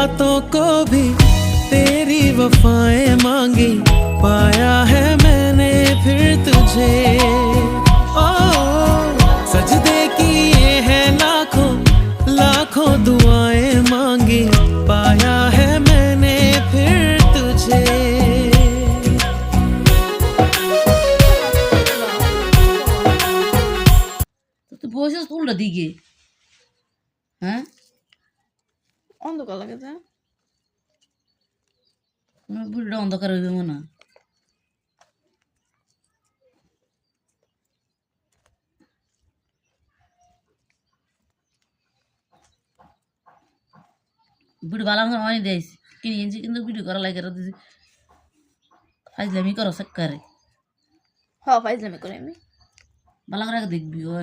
रातों को भी तेरी वफाएं मांगी, पाया है मैंने फिर तुझे। ओ सजदे किए हैं लाखों लाखों दुआएं मांगी, पाया है मैंने फिर तुझे। তুই বসেছিস কোনটা দিকে? হ্যাঁ, অন্ধকার লাগে যে। বুড়িটা অন্ধকার হইবে মনে হয়। ভিডিও ভালো করে অনেক দিয়েছি, কিনে এনেছি কিন্তু ভিডিও করা লাগে দিয়েছি। ফাইজলামি করো সাক্কারে, হ্যাঁ ফাইজলামি করে আমি। ভালো করে দেখবি ওই